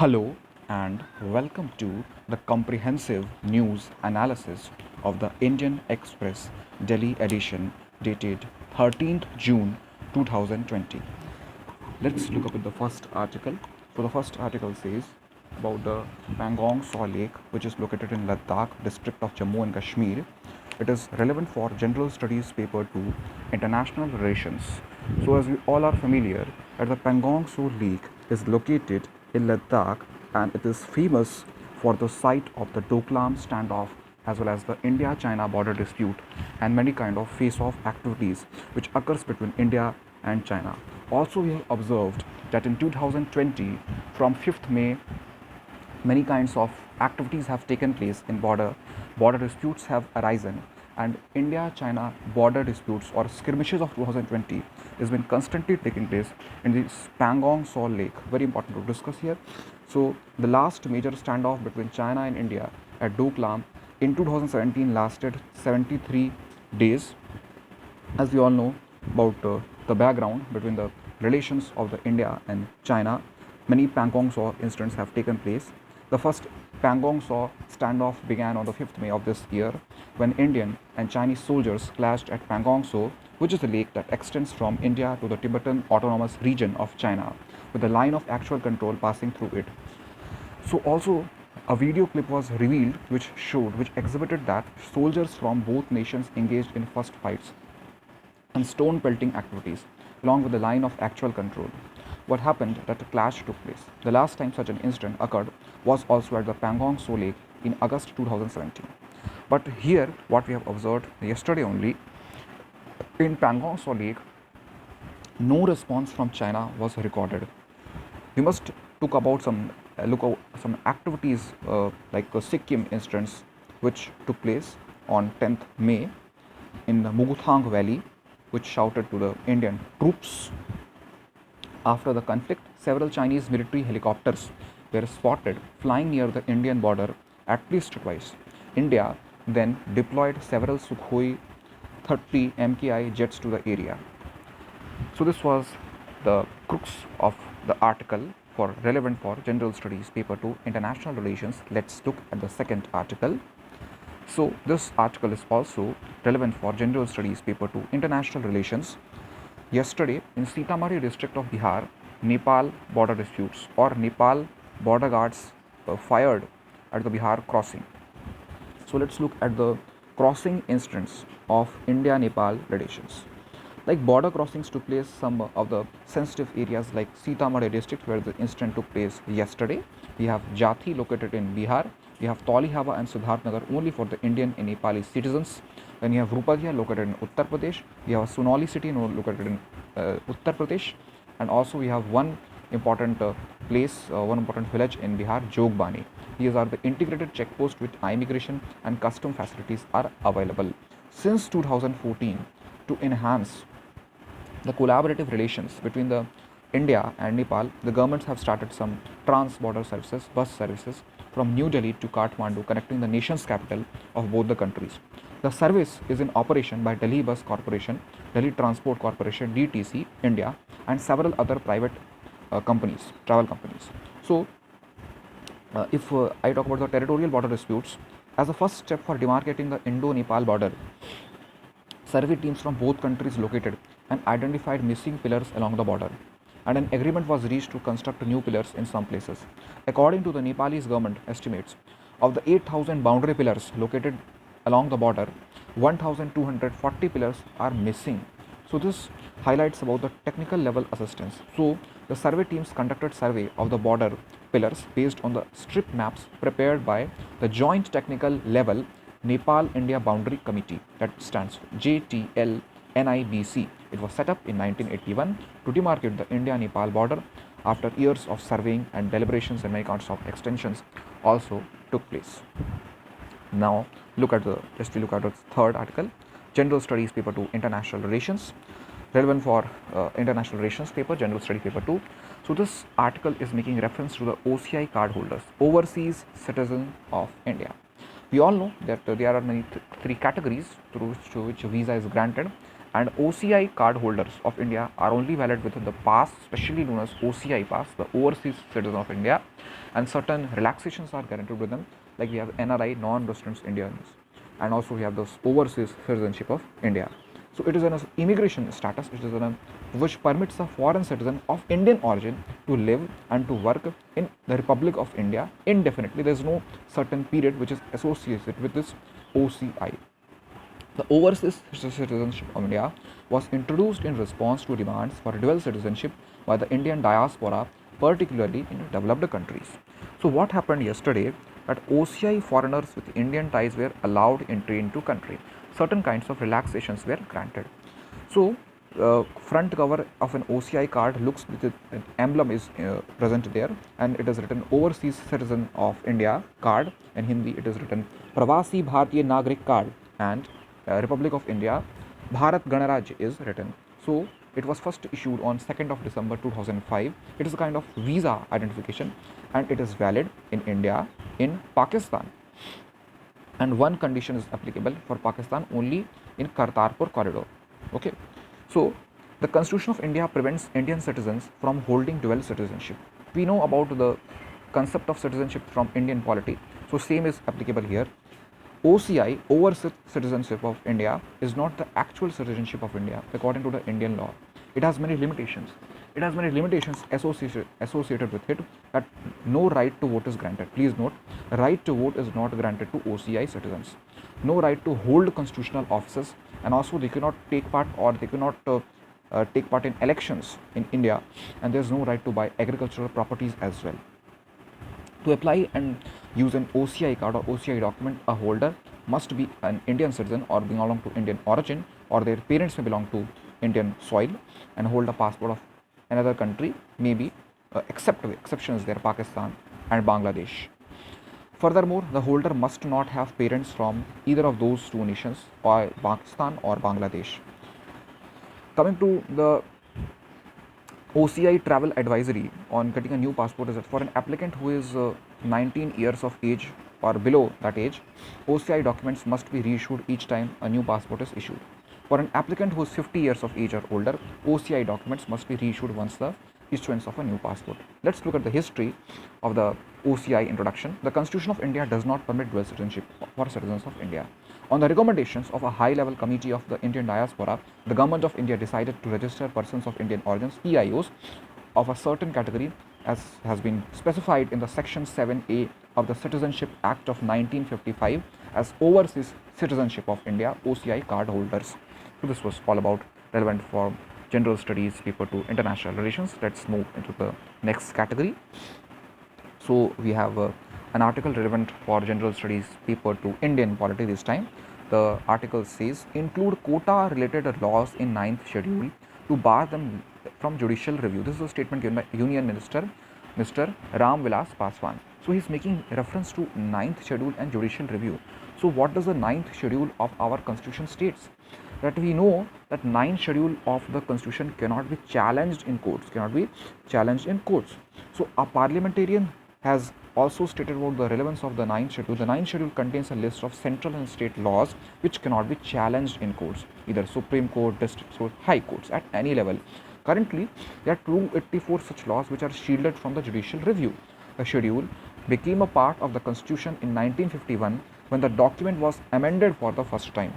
Hello and welcome to the comprehensive news analysis of the Indian Express Delhi edition dated 13th June 2020. Let's look up at the first article. So the first article says about the Pangong Saw Lake, which is located in Ladakh district of Jammu and Kashmir. It is relevant for General Studies paper 2 International Relations. So as we all are familiar, that the Pangong Saw Lake is located in Ladakh and it is famous for the site of the Doklam standoff as well as the India-China border dispute and many kind of face-off activities which occurs between India and China. Also, we have observed that in 2020, from 5th May, many kinds of activities have taken place in border disputes have arisen, and India-China border disputes or skirmishes of 2020 has been constantly taking place in the Pangong Saw Lake. Very important to discuss here. So the last major standoff between China and India at Doklam in 2017 lasted 73 days. As we all know about the background between the relations of the India and China, many Pangong Saw incidents have taken place. The first Pangong Saw standoff began on the 5th May of this year when Indian and Chinese soldiers clashed at Pangong Saw, which is a lake that extends from India to the Tibetan Autonomous Region of China, with a line of actual control passing through it. So also a video clip was revealed which exhibited that soldiers from both nations engaged in first fights and stone pelting activities along with the line of actual control. What happened that a clash took place. The last time such an incident occurred was also at the Pangong Saw Lake in August 2017. But here what we have observed yesterday only, in Pangong Saw Lake, no response from China was recorded. We must talk about some activities like the Sikkim incidents which took place on 10th May in the Muguthang Valley, which shouted to the Indian troops. After the conflict, several Chinese military helicopters were spotted flying near the Indian border at least twice. India then deployed several Sukhoi 30 MKI jets to the area. So this was the crux of the article for relevant for General Studies paper 2 International Relations. Let's look at the second article. So this article is also relevant for General Studies paper 2 International Relations. Yesterday in Sitamarhi district of Bihar, Nepal border disputes or Nepal border guards fired at the Bihar crossing. So let's look at the crossing incidents of India-Nepal relations. Like border crossings took place some of the sensitive areas like Sitamarhi district where the incident took place yesterday. We have Jathi located in Bihar. We have Tolihava and Siddharthnagar only for the Indian and Nepali citizens. Then you have Rupagia located in Uttar Pradesh. We have Sunoli city located in Uttar Pradesh. And also we have one important one important village in Bihar, Jogbani. These are the integrated checkposts with immigration and custom facilities are available. Since 2014, to enhance the collaborative relations between the India and Nepal, the governments have started some trans-border services, bus services from New Delhi to Kathmandu, connecting the nation's capital of both the countries. The service is in operation by Delhi Bus Corporation, Delhi Transport Corporation, DTC, India, and several other private travel companies. So, if I talk about the territorial border disputes, as a first step for demarcating the Indo-Nepal border, survey teams from both countries located and identified missing pillars along the border, and an agreement was reached to construct new pillars in some places. According to the Nepalese government estimates, of the 8,000 boundary pillars located along the border, 1,240 pillars are missing. So this highlights about the technical level assistance. So the survey teams conducted survey of the border pillars based on the strip maps prepared by the Joint Technical Level Nepal India Boundary Committee, that stands for JTLNIBC. It was set up in 1981 to demarcate the India-Nepal border. After years of surveying and deliberations and many kinds of extensions also took place. Now look at the third article, General Studies paper 2 International Relations, relevant for International Relations paper, General Study paper 2. So this article is making reference to the OCI card holders, overseas citizen of India. We all know that there are many three categories through which visa is granted, and OCI card holders of India are only valid within the pass, specially known as OCI pass, the overseas citizen of India, and certain relaxations are guaranteed with them, like we have NRI, non-resident Indians, and also we have this overseas citizenship of India. So it is an immigration status, which permits a foreign citizen of Indian origin to live and to work in the Republic of India indefinitely. There is no certain period which is associated with this OCI. The overseas citizenship of India was introduced in response to demands for dual citizenship by the Indian diaspora, particularly in developed countries. So what happened yesterday, that OCI foreigners with Indian ties were allowed entry into country. Certain kinds of relaxations were granted. So front cover of an OCI card looks with an emblem is present there, and it is written overseas citizen of India card. In Hindi it is written Pravasi Bharatiya Nagrik card, and Republic of India Bharat Ganaraj is written. So it was first issued on 2nd of December 2005. It is a kind of visa identification, and it is valid in India, in Pakistan, and one condition is applicable for Pakistan only in Kartarpur corridor. Okay, so the Constitution of India prevents Indian citizens from holding dual citizenship. We know about the concept of citizenship from Indian polity, so same is applicable here. OCI, overseas citizenship of India, is not the actual citizenship of India according to the Indian law. It has many limitations. It has many limitations associated with it, that no right to vote is granted. Please note, right to vote is not granted to OCI citizens. No right to hold constitutional offices, and also they cannot take part, or they cannot take part in elections in India, and there is no right to buy agricultural properties as well. To apply and use an OCI card or OCI document, a holder must be an Indian citizen or belong to Indian origin, or their parents may belong to Indian soil and hold a passport of another country, maybe exceptions there, Pakistan and Bangladesh. Furthermore, the holder must not have parents from either of those two nations, or Pakistan or Bangladesh. Coming to the OCI travel advisory on getting a new passport is that for an applicant who is 19 years of age or below that age, OCI documents must be reissued each time a new passport is issued. For an applicant who is 50 years of age or older, OCI documents must be reissued once the issuance of a new passport. Let's look at the history of the OCI introduction. The Constitution of India does not permit dual citizenship for citizens of India. On the recommendations of a high-level committee of the Indian diaspora, the Government of India decided to register persons of Indian origins, PIOs, of a certain category, as has been specified in the Section 7A of the Citizenship Act of 1955, as overseas citizenship of India, OCI card holders. So this was all about relevant for General Studies paper to International Relations. Let's move into the next category. So we have an article relevant for General Studies paper to Indian polity this time. The article says, include quota related laws in 9th schedule to bar them from judicial review. This is a statement given by Union Minister Mr. Ram Vilas Paswan. So he's making reference to 9th schedule and judicial review. So what does the 9th schedule of our constitution states? That we know that 9th schedule of the constitution cannot be challenged in courts, So a parliamentarian has also stated about the relevance of the 9th schedule. The 9th schedule contains a list of central and state laws which cannot be challenged in courts, either Supreme Court, district court, high courts, at any level. Currently, there are 284 such laws which are shielded from the judicial review. The schedule became a part of the constitution in 1951 when the document was amended for the first time.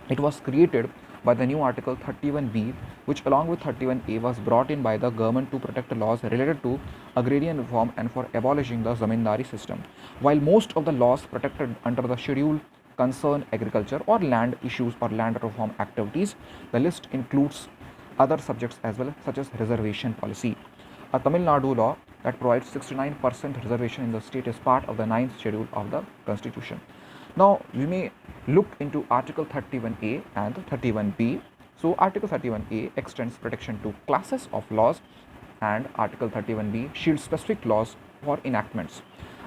It was created by the new Article 31B, which along with 31A was brought in by the government to protect the laws related to agrarian reform and for abolishing the zamindari system. While most of the laws protected under the schedule concern agriculture or land issues or land reform activities, the list includes other subjects as well, such as reservation policy. A Tamil Nadu law that provides 69% reservation in the state is part of the 9th schedule of the constitution. Now we may look into Article 31A and 31B. So Article 31A extends protection to classes of laws, and Article 31B shields specific laws for enactments.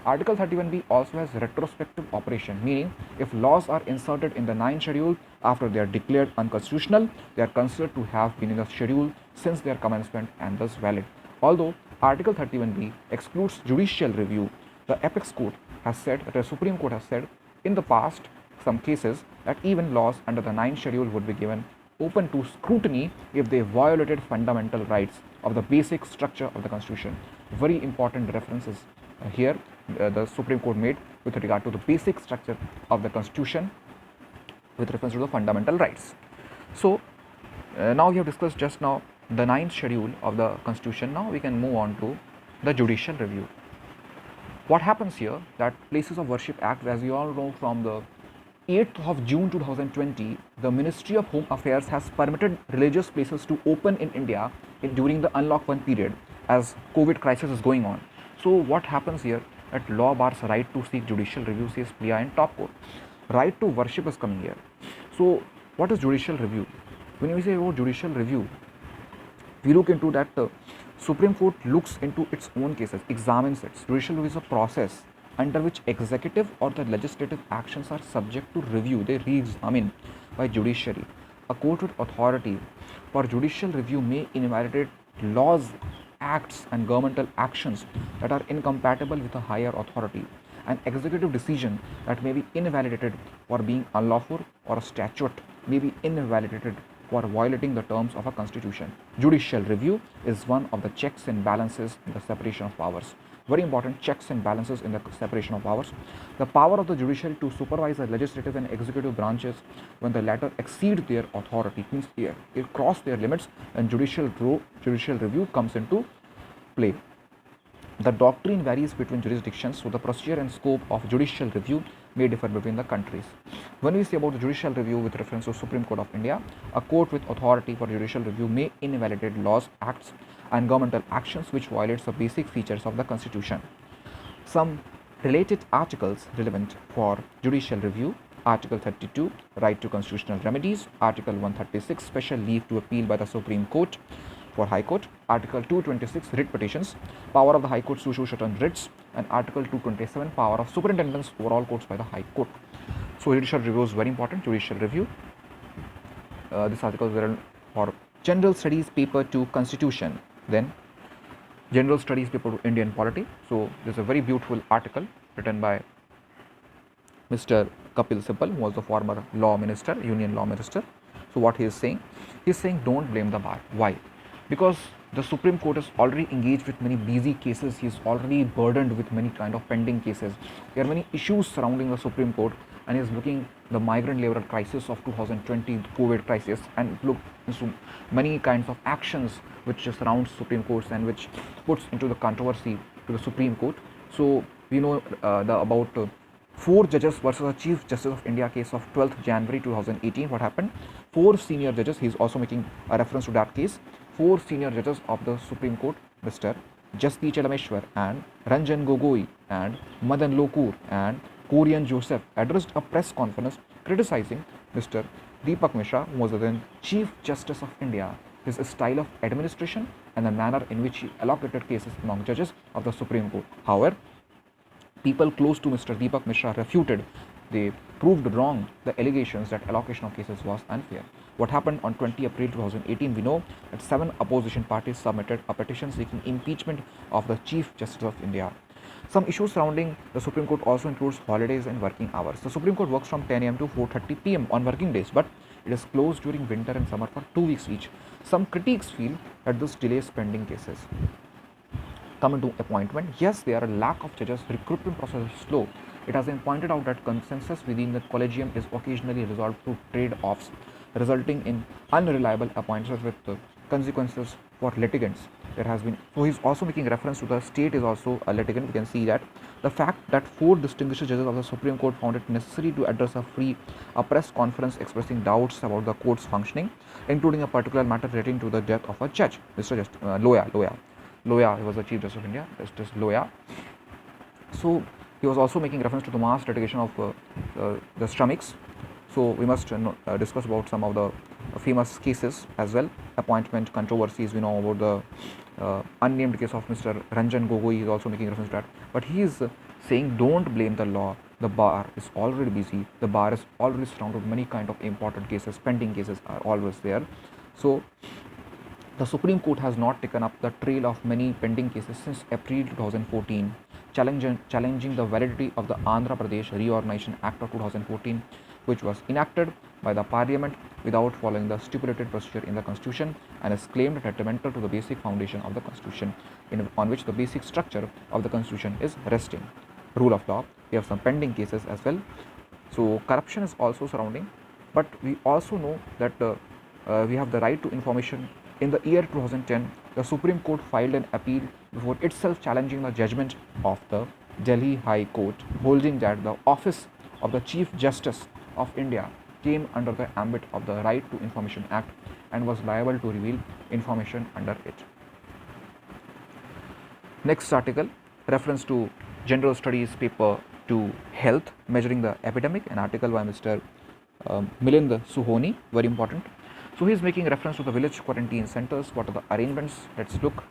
Article 31B also has retrospective operation, meaning if laws are inserted in the 9th schedule after they are declared unconstitutional, they are considered to have been in the schedule since their commencement and thus valid. Although Article 31B excludes judicial review, the Apex Court has said, that the Supreme Court has said in the past some cases, that even laws under the 9th schedule would be given open to scrutiny if they violated fundamental rights of the basic structure of the Constitution. Very important references here the Supreme Court made with regard to the basic structure of the Constitution with reference to the fundamental rights. So, now we have discussed just now the ninth schedule of the Constitution. Now we can move on to the judicial review. What happens here that Places of Worship Act, as you all know, from the 8th of June 2020, the Ministry of Home Affairs has permitted religious places to open in India during the Unlock 1 period as COVID crisis is going on. So what happens here that law bars right to seek judicial review, says Priya in top court. Right to worship is coming here. So what is judicial review? When we say about judicial review, we look into that Supreme Court looks into its own cases, examines it. Judicial review is a process under which executive or the legislative actions are subject to review. They re-examine by judiciary. A court with authority for judicial review may invalidate laws, acts and governmental actions that are incompatible with a higher authority. An executive decision that may be invalidated for being unlawful, or a statute may be invalidated for violating the terms of a constitution. Judicial review is one of the checks and balances in the separation of powers. Very important checks and balances in the separation of powers. The power of the judiciary to supervise the legislative and executive branches when the latter exceed their authority, means they cross their limits, and judicial review comes into play. The doctrine varies between jurisdictions, so the procedure and scope of judicial review may differ between the countries. When we say about the judicial review with reference to Supreme Court of India, a court with authority for judicial review may invalidate laws, acts and governmental actions which violates the basic features of the Constitution. Some related articles relevant for judicial review: Article 32, right to constitutional remedies; Article 136, special leave to appeal by the Supreme Court for High Court; Article 226, writ petitions, power of the High Courts to issue certain writs; and Article 227, power of superintendence over all courts by the High Court. So judicial review is very important. Judicial review. This article is written for General Studies paper to Constitution, then General Studies paper to Indian polity. So this is a very beautiful article written by Mr. Kapil Sibal, who was the former law minister, union law minister. So what he is saying? He is saying don't blame the bar. Why? Because the Supreme Court is already engaged with many busy cases. He is already burdened with many kind of pending cases. There are many issues surrounding the Supreme Court, and he is looking the migrant labor crisis of 2020, the COVID crisis, and look into many kinds of actions which surround Supreme Courts and which puts into the controversy to the Supreme Court. So we know about 4 judges versus a Chief Justice of India case of 12th January 2018. What happened? 4 senior judges, he is also making a reference to that case. 4 senior judges of the Supreme Court, Mr. Jasti Chalameshwar and Ranjan Gogoi and Madan Lokur and Korean Joseph, addressed a press conference criticizing Mr. Deepak Mishra, who was the then Chief Justice of India, his style of administration and the manner in which he allocated cases among judges of the Supreme Court. However, people close to Mr. Deepak Mishra refuted, they proved wrong the allegations that allocation of cases was unfair. What happened on 20 April 2018, we know that 7 opposition parties submitted a petition seeking impeachment of the Chief Justice of India. Some issues surrounding the Supreme Court also includes holidays and working hours. The Supreme Court works from 10 am to 4:30 pm on working days, but it is closed during winter and summer for 2 weeks each. Some critics feel that this delays pending cases. Coming to appointment, yes, there are a lack of judges. Recruitment process is slow. It has been pointed out that consensus within the collegium is occasionally resolved through trade-offs, resulting in unreliable appointments with consequences for litigants. There has been, so he's also making reference to the state is also a litigant. We can see that the fact that 4 distinguished judges of the Supreme Court found it necessary to address a press conference expressing doubts about the court's functioning, including a particular matter relating to the death of a judge, Mr. Loya, he was the Chief Justice of India, Justice Loya. So he was also making reference to the mass litigation of the Shramik's. So we must discuss about some of the famous cases as well. Appointment controversies, we know about the unnamed case of Mr. Ranjan Gogoi. He is also making reference to that. But he is saying don't blame the law. The bar is already busy. The bar is already surrounded with many kind of important cases. Pending cases are always there. So the Supreme Court has not taken up the trail of many pending cases since April 2014, challenging the validity of the Andhra Pradesh Reorganization Act of 2014, which was enacted by the Parliament without following the stipulated procedure in the Constitution and is claimed detrimental to the basic foundation of the Constitution, on which the basic structure of the Constitution is resting. Rule of law. We have some pending cases as well. So corruption is also surrounding, but we also know that we have the right to information. In the year 2010, the Supreme Court filed an appeal before itself challenging the judgment of the Delhi High Court, holding that the office of the Chief Justice of India came under the ambit of the Right to Information Act and was liable to reveal information under it. Next article, reference to General Studies paper 2 Health, Measuring the Epidemic, an article by Mr. Milind Suhoni, very important. So he is making reference to the village quarantine centers. What are the arrangements? Let's look.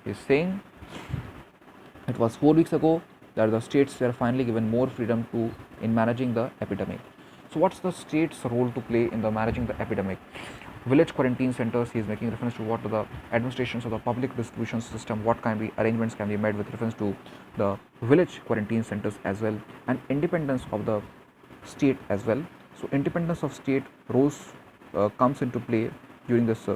He is saying it was 4 weeks ago that the states were finally given more freedom in managing the epidemic. So what's the state's role to play in the managing the epidemic? Village quarantine centers, he is making reference to what are the administrations of the public distribution system, what kind of arrangements can be made with reference to the village quarantine centers as well, and independence of the state as well. So independence of state roles comes into play during this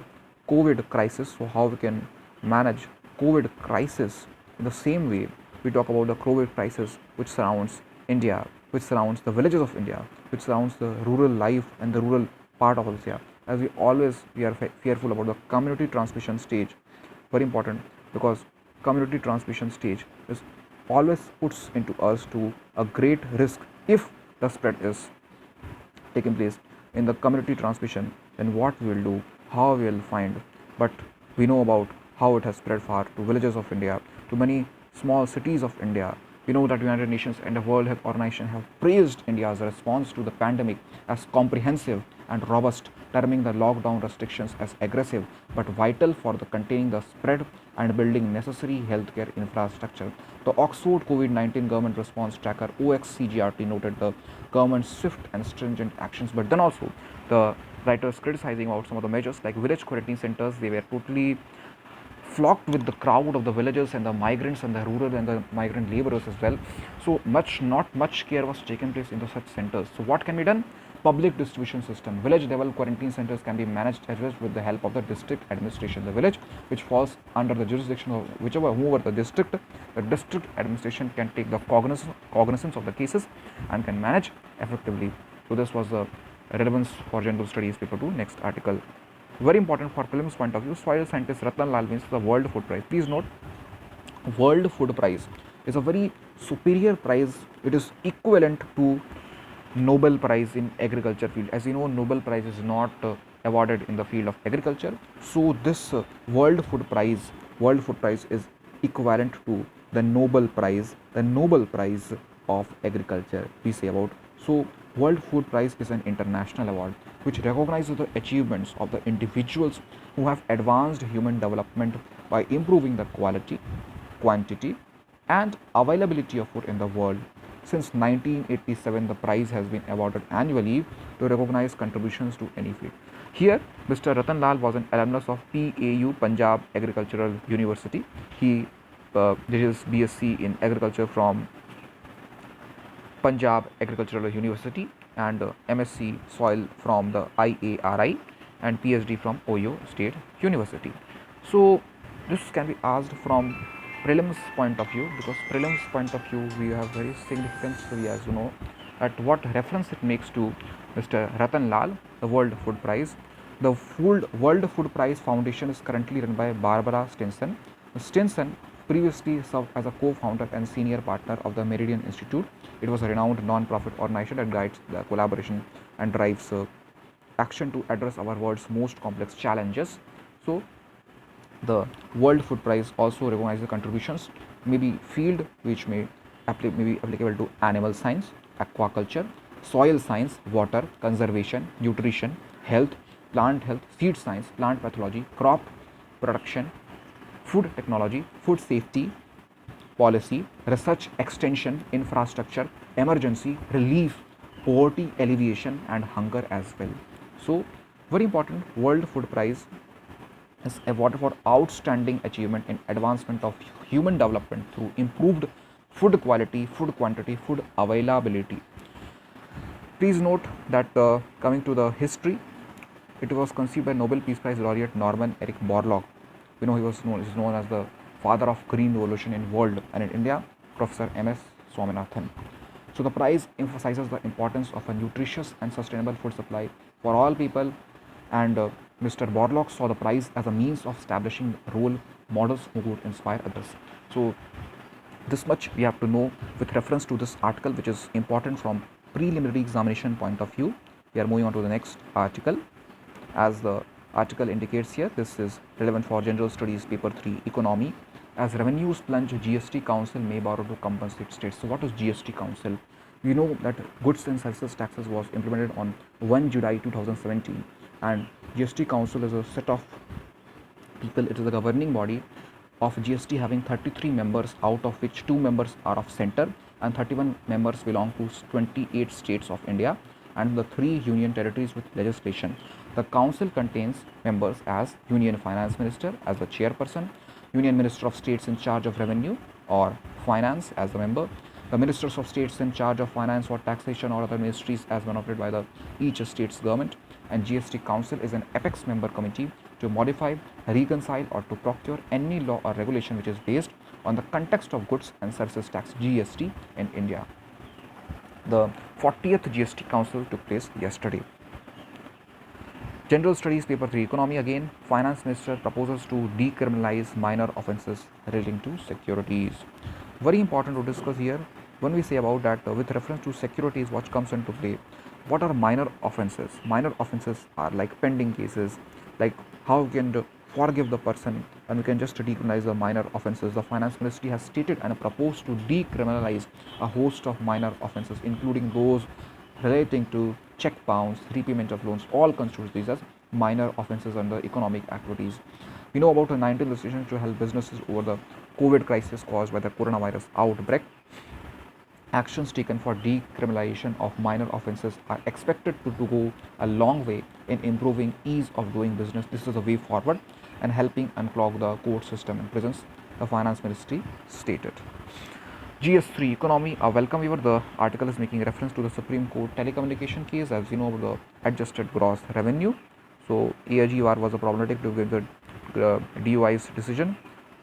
COVID crisis. So how we can manage COVID crisis in the same way we talk about the COVID crisis which surrounds India, which surrounds the villages of India, which surrounds the rural life and the rural part of India. As we are fearful about the community transmission stage, very important, because community transmission stage is always puts into us to a great risk if the spread is taking place in the community transmission. Then what we will do, how we will find, but we know about how it has spread far to villages of India, to many small cities of India. We know that United Nations and the World Health Organization have praised India's response to the pandemic as comprehensive and robust, terming the lockdown restrictions as aggressive but vital for the containing the spread and building necessary healthcare infrastructure. The Oxford COVID-19 Government Response Tracker (OXCGRT) noted the government's swift and stringent actions, but then also the writers criticizing about some of the measures like village quarantine centers. They were totally flocked with the crowd of the villagers and the migrants and the rural and the migrant laborers as well. So not much care was taken place in the such centers. So what can be done? Public distribution system. Village level quarantine centers can be managed as well with the help of the district administration. The village which falls under the jurisdiction of whoever the district administration can take the cognizance of the cases and can manage effectively. So this was the relevance for general studies paper 2. Next article, very important for prelims point of view. Soil scientist Ratan Lal wins the World Food Prize. Please note, World Food Prize is a very superior prize. It is equivalent to Nobel Prize in agriculture field. As you know, Nobel Prize is not awarded in the field of agriculture. So this World Food Prize is equivalent to the Nobel Prize of agriculture. We say about. So World Food Prize is an international award which recognizes the achievements of the individuals who have advanced human development by improving the quality, quantity, and availability of food in the world. Since 1987, the prize has been awarded annually to recognize contributions to any field. Here, Mr. Ratan Lal was an alumnus of PAU, Punjab Agricultural University. He did his BSc in agriculture from Punjab Agricultural University and MSc Soil from the IARI and PhD from Ohio State University. So this can be asked from prelims point of view, because prelims point of view we have very significant story, as you know, at what reference it makes to Mr. Ratan Lal, the World Food Prize. The World Food Prize Foundation is currently run by Barbara Stinson. Stinson previously served as a co-founder and senior partner of the Meridian Institute. It was a renowned non-profit organization that guides the collaboration and drives action to address our world's most complex challenges. So the World Food Prize also recognizes the contributions, maybe field which may be applicable to animal science, aquaculture, soil science, water, conservation, nutrition, health, plant health, seed science, plant pathology, crop production, food technology, food safety, policy, research, extension, infrastructure, emergency, relief, poverty alleviation, and hunger as well. So very important, World Food Prize is awarded for outstanding achievement in advancement of human development through improved food quality, food quantity, food availability. Please note that coming to the history, it was conceived by Nobel Peace Prize laureate Norman Eric Borlaug. Is known as the father of green revolution in world, and in India, Professor M.S. Swaminathan. So the prize emphasizes the importance of a nutritious and sustainable food supply for all people, and Mr. Borlaug saw the prize as a means of establishing role models who would inspire others. So this much we have to know with reference to this article, which is important from preliminary examination point of view. We are moving on to the next article. As the article indicates here, this is relevant for General Studies Paper 3 Economy. As revenues plunge, GST Council may borrow to compensate states. So what is GST Council? We know that goods and services taxes was implemented on 1 July 2017, and GST Council is a set of people. It is a governing body of GST having 33 members, out of which 2 members are of center and 31 members belong to 28 states of India and the 3 union territories with legislation. The council contains members as Union Finance Minister as the chairperson, Union Minister of States in charge of revenue or finance as the member, the ministers of states in charge of finance or taxation or other ministries as nominated by the each state's government, and GST Council is an apex member committee to modify, reconcile or to procure any law or regulation which is based on the context of goods and services tax GST in India. The 40th GST Council took place yesterday. General Studies Paper 3 Economy again, Finance Minister proposes to decriminalize minor offences relating to securities. Very important to discuss here when we say about that with reference to securities, what comes into play. What are minor offences? Minor offences are like pending cases, like how we can forgive the person and we can just decriminalize the minor offences. The Finance Ministry has stated and proposed to decriminalize a host of minor offences, including those relating to check bounce, repayment of loans, all constitute these as minor offences under economic activities. We know about a 19 legislation to help businesses over the COVID crisis caused by the coronavirus outbreak. Actions taken for decriminalization of minor offences are expected to go a long way in improving ease of doing business. This is a way forward and helping unclog the court system and prisons, the Finance Ministry stated. GS3 Economy, a welcome viewer. The article is making reference to the Supreme Court telecommunication case, as you know, the adjusted gross revenue. So AGR was a problematic to give the DOI's decision,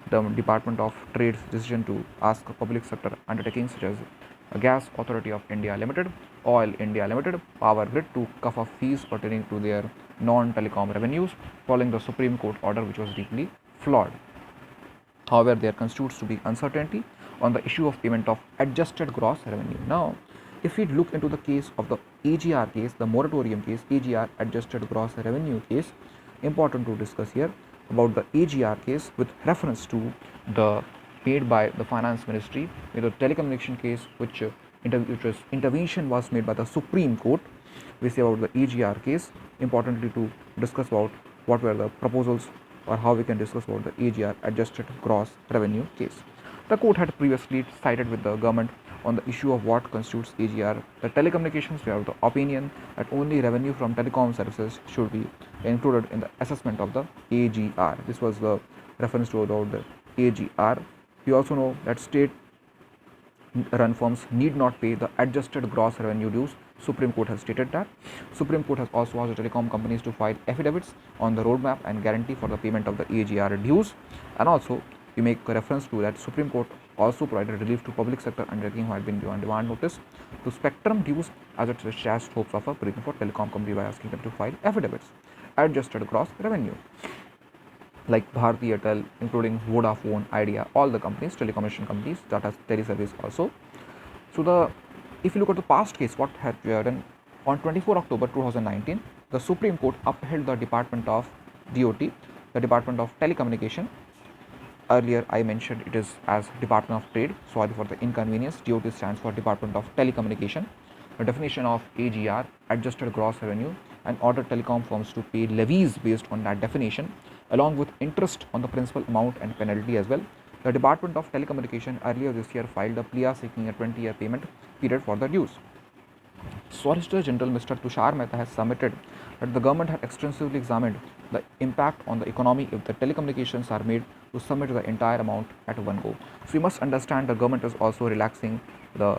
the Department of Trade's decision to ask public sector undertakings such as Gas Authority of India Limited, Oil India Limited, Power Grid to cover fees pertaining to their non-telecom revenues following the Supreme Court order, which was deeply flawed. However, there constitutes to be uncertainty on the issue of payment of adjusted gross revenue. Now, if we look into the case of the AGR case, the moratorium case, AGR adjusted gross revenue case, important to discuss here about the AGR case with reference to the made by the Finance Ministry with the telecommunication case, which intervention was made by the Supreme Court. We say about the AGR case, importantly to discuss about what were the proposals or how we can discuss about the AGR adjusted gross revenue case. The court had previously sided with the government on the issue of what constitutes AGR. The telecommunications were of the opinion that only revenue from telecom services should be included in the assessment of the AGR. This was the reference to about the AGR. We also know that state run firms need not pay the adjusted gross revenue dues. Supreme Court has stated that. Supreme Court has also asked the telecom companies to file affidavits on the roadmap and guarantee for the payment of the AGR dues. And also we make reference to that Supreme Court also provided relief to public sector undertaking who had been given demand notice to spectrum dues as it dashed hopes of a breaking for telecom company by asking them to file affidavits. Adjusted gross revenue, like Bharti Airtel, including Vodafone, Idea, all the companies, telecommunication companies, Tata Teleservice also. So if you look at the past case, what had we done on 24 October 2019, the Supreme Court upheld the Department of DOT, the Department of Telecommunication. Earlier I mentioned it is as Department of Trade. Sorry for the inconvenience. DOT stands for Department of Telecommunication. The definition of AGR, adjusted gross revenue, and ordered telecom firms to pay levies based on that definition, along with interest on the principal amount and penalty as well. The Department of Telecommunication earlier this year filed a plea seeking a 20-year payment period for the dues. Solicitor General Mr. Tushar Mehta has submitted that the government had extensively examined the impact on the economy if the telecommunications are made to submit the entire amount at one go. So you must understand the government is also relaxing the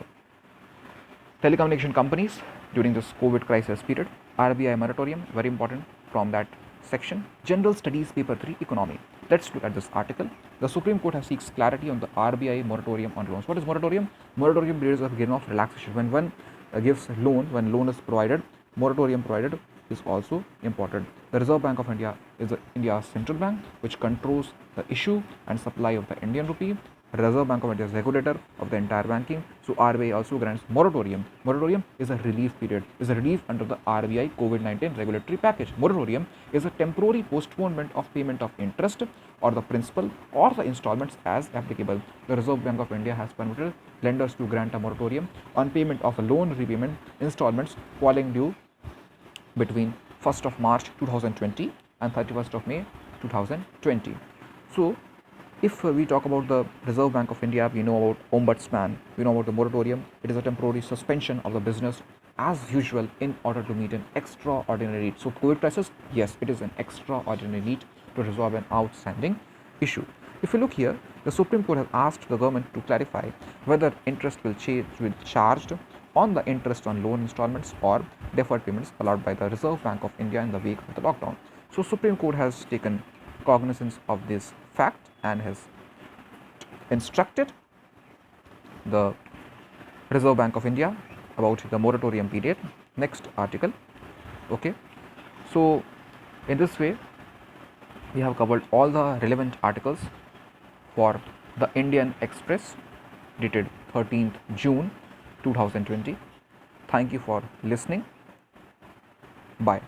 telecommunication companies during this COVID crisis period. RBI moratorium, very important from that section. General Studies Paper 3 Economy. Let's look at this article. The Supreme Court has seeks clarity on the RBI moratorium on loans. What is moratorium? Moratorium periods of given of relaxation. When one gives loan, when loan is provided, moratorium provided is also important. The Reserve Bank of India is India's central bank which controls the issue and supply of the Indian rupee. Reserve Bank of India is regulator of the entire banking. So RBI also grants moratorium. Moratorium is a relief period, is a relief under the RBI COVID-19 regulatory package. Moratorium is a temporary postponement of payment of interest or the principal or the installments as applicable. The Reserve Bank of India has permitted lenders to grant a moratorium on payment of a loan repayment installments falling due between 1st of March 2020 and 31st of May 2020. So if we talk about the Reserve Bank of India, we know about ombudsman, we know about the moratorium. It is a temporary suspension of the business as usual in order to meet an extraordinary need. So COVID crisis, yes, it is an extraordinary need to resolve an outstanding issue. If you look here, the Supreme Court has asked the government to clarify whether interest will be charged on the interest on loan installments or deferred payments allowed by the Reserve Bank of India in the wake of the lockdown. So Supreme Court has taken cognizance of this fact and has instructed the Reserve Bank of India about the moratorium period. Next article. Okay, so in this way we have covered all the relevant articles for the Indian Express dated 13th June 2020. Thank you for listening. Bye.